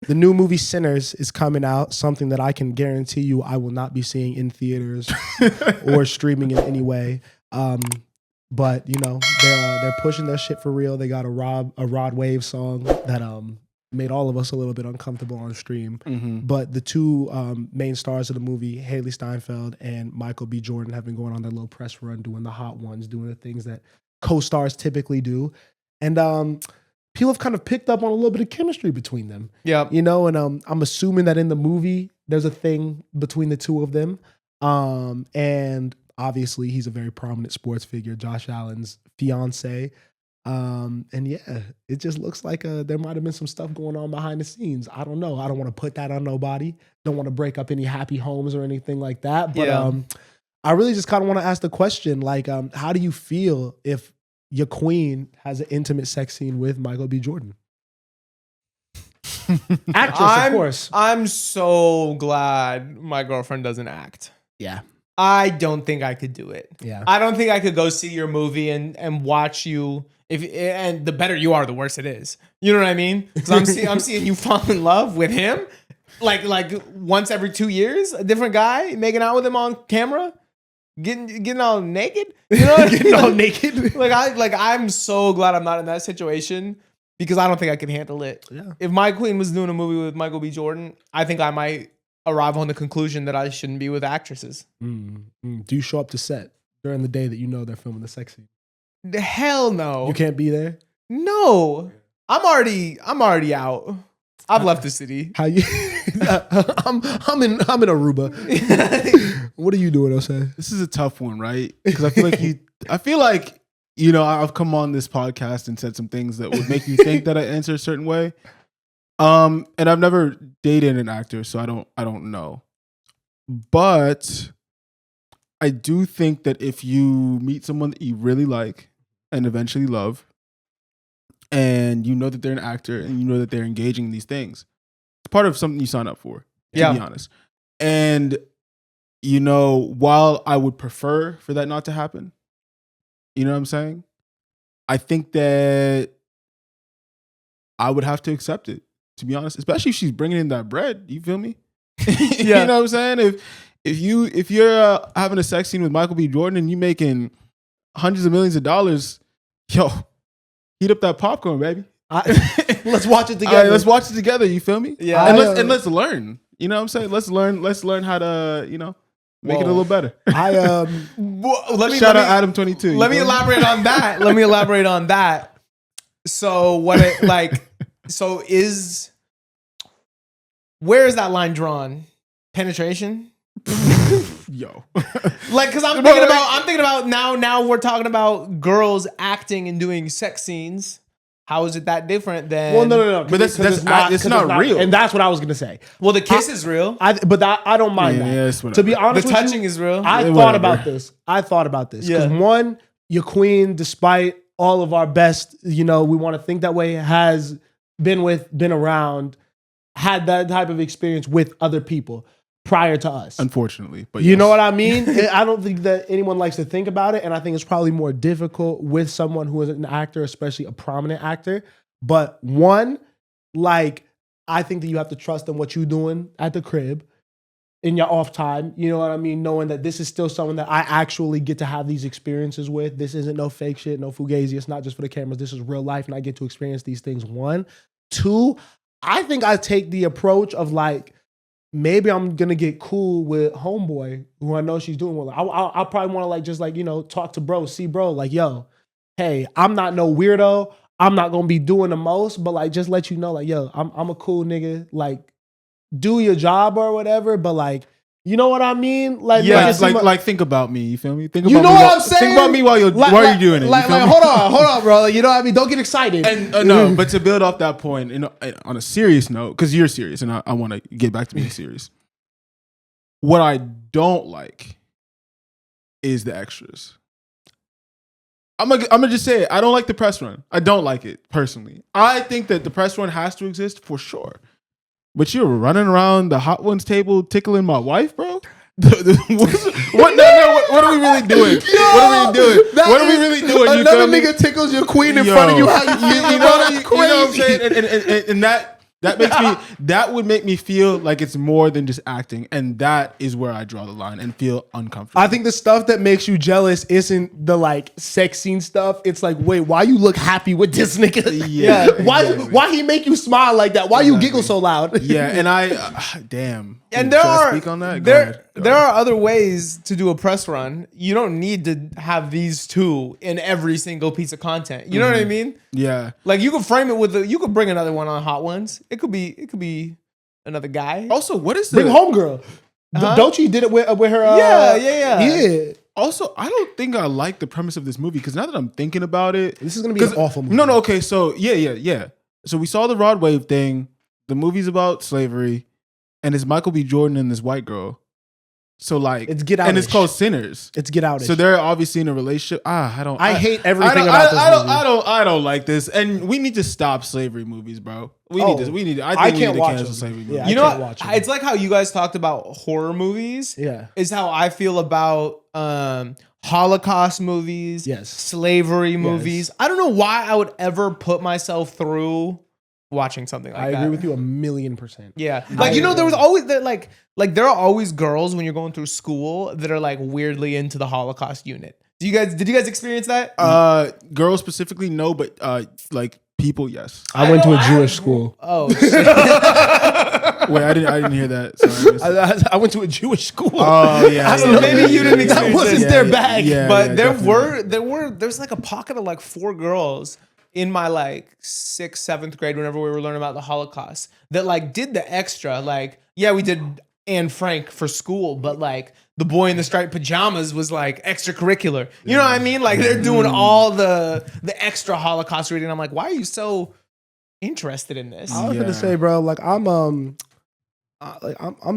The new movie Sinners is coming out, something that I can guarantee you I will not be seeing in theaters or streaming in any way. But you know, they're pushing their shit for real. They got a Rod Wave song that made all of us a little bit uncomfortable on stream. Mm-hmm. But the two main stars of the movie, Hailee Steinfeld and Michael B. Jordan, have been going on their little press run, doing the hot ones, doing the things that co-stars typically do. And people have kind of picked up on a little bit of chemistry between them. Yeah. You know, and I'm assuming that in the movie, there's a thing between the two of them. And obviously, he's a very prominent sports figure, Josh Allen's fiance. And yeah, it just looks like there might have been some stuff going on behind the scenes. I don't know. I don't want to put that on nobody. Don't want to break up any happy homes or anything like that. But I really just kind of want to ask the question, like, how do you feel if your queen has an intimate sex scene with Michael B. Jordan? Actress, of course. I'm so glad my girlfriend doesn't act. Yeah. I don't think I could do it. Yeah. I don't think I could go see your movie and watch you. And the better you are, the worse it is. You know what I mean? Because I'm seeing you fall in love with him, like once every 2 years, a different guy, making out with him on camera, getting all naked. You know, getting all naked. I'm so glad I'm not in that situation because I don't think I can handle it. Yeah. If my queen was doing a movie with Michael B. Jordan, I think I might arrive on the conclusion that I shouldn't be with actresses. Do you show up to set during the day that you know they're filming the sex scene? The hell no. You can't be there? No. I'm already out. I've left the city. How you? I'm in Aruba. What are you doing, Jose? This is a tough one, right? Because I feel like I've come on this podcast and said some things that would make you think that I answer a certain way. And I've never dated an actor, so I don't know. But I do think that if you meet someone that you really like and eventually love, and you know that they're an actor and you know that they're engaging in these things, it's part of something you sign up for, to be honest. And, while I would prefer for that not to happen, you know what I'm saying? I think that I would have to accept it, to be honest, especially if she's bringing in that bread. You feel me? You know what I'm saying? If you're having a sex scene with Michael B. Jordan and you making hundreds of millions of dollars, heat up that popcorn, baby. Let's watch it together. Right, let's watch it together. You feel me? Yeah. And let's learn. You know what I'm saying? Let's learn how to make it a little better. Shout out Adam 22. Let me elaborate on that. So where is that line drawn? Penetration? Yo. Because I'm thinking about now we're talking about girls acting and doing sex scenes. How is it that different than? Well, no. But it's not real. And that's what I was gonna say. Well, the kiss is real. I don't mind that. Yeah, to be honest, the touching is real. I thought about this because one, your queen, despite all of our best, we want to think that way, has been around, had that type of experience with other people prior to us. Unfortunately. But you know what I mean? I don't think that anyone likes to think about it. And I think it's probably more difficult with someone who is an actor, especially a prominent actor. But one, I think that you have to trust in what you're doing at the crib in your off time. You know what I mean? Knowing that this is still someone that I actually get to have these experiences with. This isn't no fake shit, no fugazi. It's not just for the cameras. This is real life. And I get to experience these things. One. Two, I think I take the approach of maybe I'm going to get cool with homeboy who I know she's doing well. I'll probably want to talk to bro, see bro, yo, hey, I'm not no weirdo. I'm not going to be doing the most, but just let you know, yo, I'm a cool nigga. Do your job or whatever, but you know what I mean? Think about me. You feel me? Think about me what I'm saying? Think about me while you're doing it. Hold on, bro. You know what I mean? Don't get excited. And no, but to build off that point, on a serious note, because you're serious, and I want to get back to being serious. What I don't like is the extras. I'm gonna just say it. I don't like the press run. I don't like it personally. I think that the press run has to exist for sure. But you're running around the hot ones table tickling my wife, bro? What are we really doing? What are we really doing? Another nigga tickles your queen in front of you. How you feel? You know what I'm saying? And that That would make me feel like it's more than just acting, and that is where I draw the line and feel uncomfortable. I think the stuff that makes you jealous isn't the like sex scene stuff. It's like, wait, why you look happy with this nigga? Yeah, Why he make you smile like that? Why you giggle so loud? Yeah, and damn. And Should I speak on that? Go ahead. There are other ways to do a press run. You don't need to have these two in every single piece of content. You know what I mean? Yeah. Like you could frame it with you could bring another one on Hot Ones. It could be another guy. Also, what is Bring homegirl. Don't you did it with her? Yeah. Also, I don't think I like the premise of this movie because now that I'm thinking about it, This is gonna be an awful movie. No. Okay, so yeah. So we saw the Rod Wave thing. The movie's about slavery, and it's Michael B. Jordan and this white girl. So like, It's Get Out-ish. and it's called Sinners. It's Get Out. So they're obviously in a relationship. I hate everything about this movie. I don't like this, and we need to stop slavery movies, bro. We need to. I think we need to cancel slavery movies. Yeah, You I know can't what? watch it. It's like how you guys talked about horror movies. Yeah. Is how I feel about Holocaust movies. Yes. Slavery movies. I don't know why I would ever put myself through watching something like I that. agree with you 1,000,000%. Yeah. Like, there was always that like there are always girls when you're going through school that are like weirdly into the Holocaust unit. Did you guys experience that? Girls specifically, no, but like people, yes. I went to a Jewish school. Oh shit. Wait, I didn't hear that. Sorry. I went to a Jewish school. Oh yeah. So maybe you didn't That experience wasn't it. their bag. But definitely. there's like a pocket of like 4 girls in my like 6th, 7th grade, whenever we were learning about the Holocaust, that like did the extra. Like, yeah, we did Anne Frank for school, but like the boy in the striped pajamas was like extracurricular. You know what I mean? Like they're doing all the extra Holocaust reading. I'm like, why are you so interested in this? I was gonna say, bro, like I'm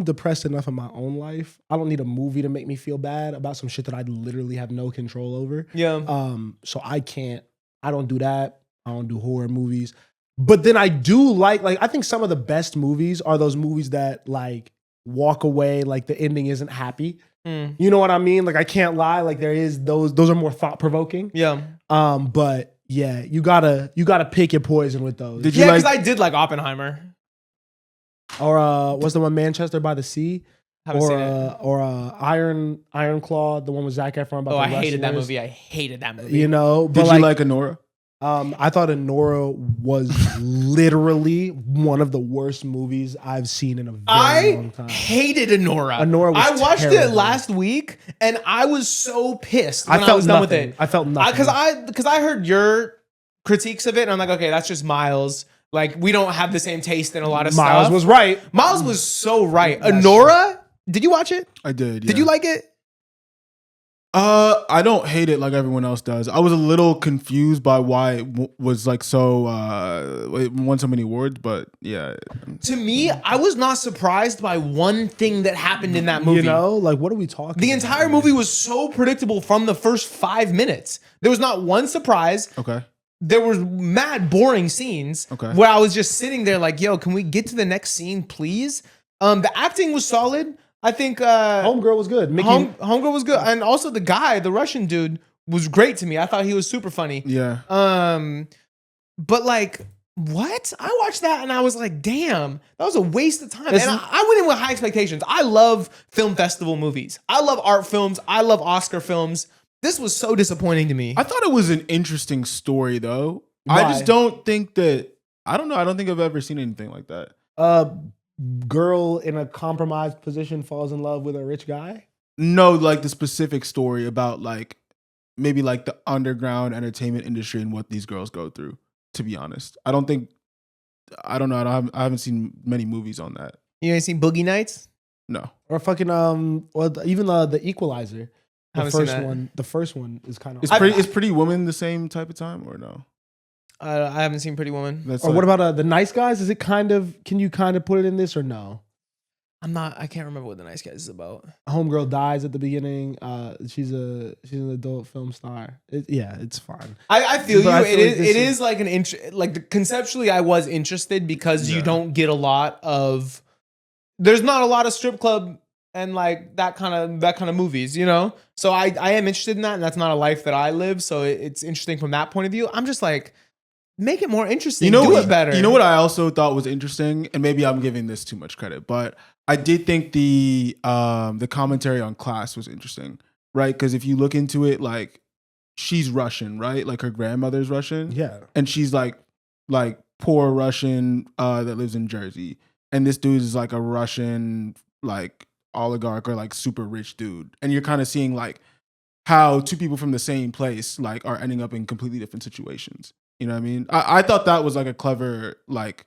depressed enough in my own life. I don't need a movie to make me feel bad about some shit that I literally have no control over. Yeah. So I don't do that. I don't do horror movies. But then I do like I think some of the best movies are those movies that like walk away like the ending isn't happy. You know what I mean? Like I can't lie, like there is those are more thought-provoking. Yeah. But yeah, you gotta pick your poison with those. Did you Yeah, because I did like Oppenheimer. Or what's the one, Manchester by the Sea? Haven't seen it. Or Iron Claw, the one with Zac Efron about Oh, the I hated that wrestlers. movie. I hated that movie. You know, but Did you like Anora? I thought Anora was literally one of the worst movies I've seen in a very long time. I hated Anora. Anora was I watched it terrible. last week, and I was so pissed when I I, felt was done nothing. with it. I felt nothing. Because I heard your critiques of it, and I'm like, okay, that's just Miles. Like, we don't have the same taste in a lot of stuff. Miles was right. Miles was so right. Anora, did you watch it? I did. Yeah. Did you like it? I don't hate it like everyone else does. I was a little confused by why it was like so it won so many awards, but yeah. To me, I was not surprised by one thing that happened in that movie. You know, like what are we talking The about? entire movie was so predictable from the first 5 minutes. There was not one surprise. Okay. There were mad boring scenes where I was just sitting there like, yo, can we get to the next scene, please? The acting was solid. I think Homegirl was good. Mickey, Homegirl was good. And also the guy, the Russian dude, was great to me. I thought he was super funny. Yeah. But like, what? I watched that and I was like, damn, that was a waste of time. And I went in with high expectations. I love film festival movies. I love art films. I love Oscar films. This was so disappointing to me. I thought it was an interesting story though. Why? I just don't think that I don't know. I don't think I've ever seen anything like that. Girl in a compromised position falls in love with a rich guy. No, like the specific story about like maybe like the underground entertainment industry and what these girls go through. To be honest, I don't know. I haven't seen many movies on that. You ain't seen Boogie Nights? No. Or fucking even the Equalizer. Haven't seen that. The first one is kind of. Is Pretty Woman the same type of time or no? I haven't seen Pretty Woman. Or what about the Nice Guys? Is it kind of? Can you kind of put it in this or no? I can't remember what The Nice Guys is about. Homegirl dies at the beginning. She's an adult film star. It's fine. I feel you. But I feel like It is like conceptually I was interested because you don't get a lot of. There's not a lot of strip club and like that kind of movies, you know. So I am interested in that, and that's not a life that I live. So it's interesting from that point of view. I'm just like, make it more interesting. You know, do it better. You know what I also thought was interesting, and maybe I'm giving this too much credit, but I did think the commentary on Class was interesting, right? Because if you look into it, like she's Russian, right? Like her grandmother's Russian, Yeah. and she's like poor Russian that lives in Jersey, and this dude is like a Russian like oligarch or like super rich dude, and you're kind of seeing like how two people from the same place like are ending up in completely different situations. You know what I mean? I thought that was like a clever like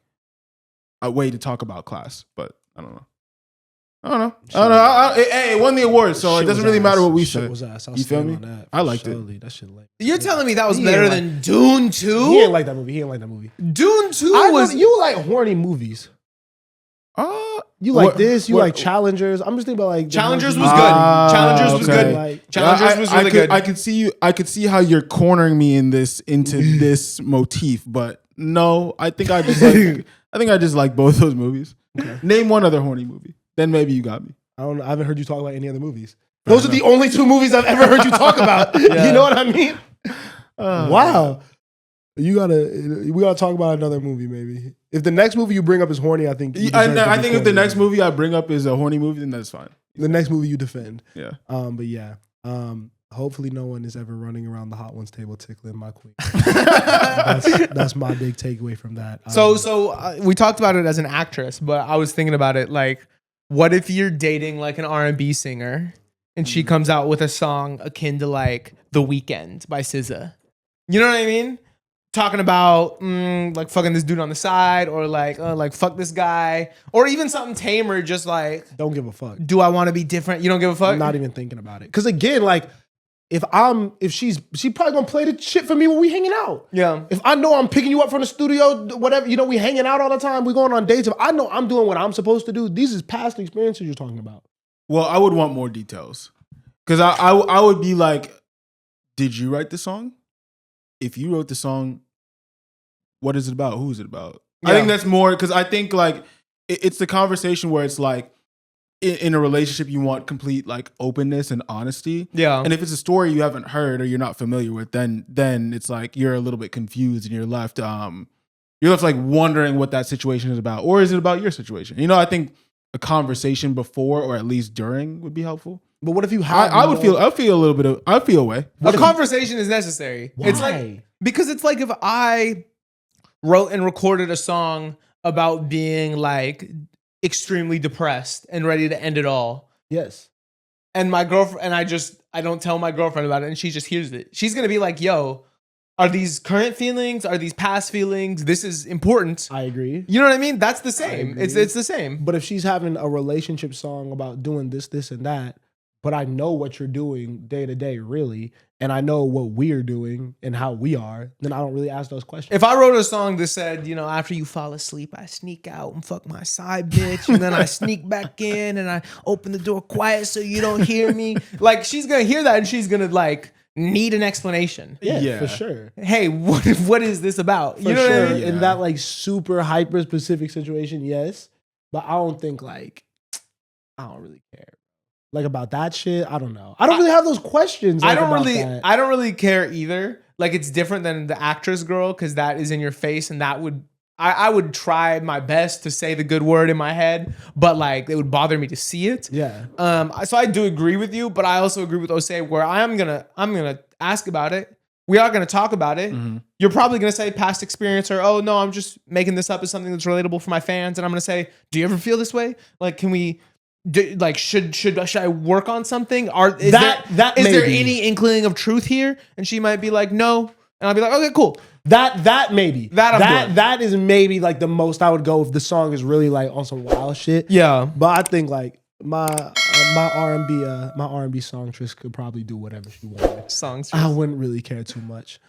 a way to talk about class, but I don't know. Hey, it won the award, so it doesn't really matter what we say. You feel me? I liked it. That shit late. You're telling me that was better than Dune 2? He didn't like that movie. Dune 2 was... You like horny movies. You like this. You like Challengers. I'm just thinking about like Challengers was good. Challengers was good. Like, Challengers was really good. I could see how you're cornering me into this motif, but no, I think I just like both those movies. Okay. Name one other horny movie. Then maybe you got me. I don't know. I haven't heard you talk about any other movies. Those are the only two movies I've ever heard you talk about. Yeah. You know what I mean? Wow. We gotta talk about another movie, maybe. If the next movie you bring up is horny, I think. I think if the next movie I bring up is a horny movie, then that's fine. The next movie you defend. Yeah. But yeah. Hopefully no one is ever running around the Hot Ones table tickling my queen. That's my big takeaway from that. So we talked about it as an actress, but I was thinking about it like, what if you're dating like an R&B singer and she comes out with a song akin to like The Weeknd by SZA? You know what I mean? Talking about like fucking this dude on the side, or like fuck this guy, or even something tamer, just like don't give a fuck. Do I want to be different? You don't give a fuck? I'm not even thinking about it. Because again, like if she's probably gonna play the shit for me when we hanging out. Yeah. If I know I'm picking you up from the studio, whatever, you know, we hanging out all the time, we going on dates. If I know I'm doing what I'm supposed to do, these is past experiences you're talking about. Well, I would want more details. Because I would be like, did you write the song? If you wrote the song, what is it about? Who is it about? Yeah. I think that's more, because I think like it's the conversation where it's like, in a relationship, you want complete like openness and honesty. Yeah. And if it's a story you haven't heard or you're not familiar with, then it's like you're a little bit confused and you're left like wondering what that situation is about, or is it about your situation? You know, I think a conversation before or at least during would be helpful. But what if you have? I feel away. A conversation is necessary. Why? It's like, because it's like if I wrote and recorded a song about being like extremely depressed and ready to end it all. Yes. And my girlfriend, and I don't tell my girlfriend about it, and she just hears it. She's gonna be like, yo, are these current feelings? Are these past feelings? This is important. I agree. You know what I mean? That's the same. It's the same. But if she's having a relationship song about doing this, and that, but I know what you're doing day to day, really, and I know what we're doing and how we are, then I don't really ask those questions. If I wrote a song that said, you know, after you fall asleep, I sneak out and fuck my side bitch, and then I sneak back in and I open the door quiet so you don't hear me, like, she's gonna hear that and she's gonna like need an explanation. Yeah, for sure. Hey, what is this about? For you know sure. what I mean? In that like super hyper specific situation, yes, but I don't think like I don't really care. Like about that shit, I don't know. I don't really have those questions. Like, I don't really care either. Like it's different than the actress girl, because that is in your face, and that would I would try my best to say the good word in my head, but like it would bother me to see it. Yeah. So I do agree with you, but I also agree with Osei where I'm gonna ask about it. We are gonna talk about it. Mm-hmm. You're probably gonna say past experience, or oh no, I'm just making this up as something that's relatable for my fans, and I'm gonna say, do you ever feel this way? Like, can we? Like should I work on something? Is there any inkling of truth here? And she might be like, no, and I'll be like, okay, cool. That maybe that is maybe like the most I would go if the song is really like on some wild shit. Yeah, but I think like my R&B songstress could probably do whatever she wanted. Songstress. I wouldn't really care too much.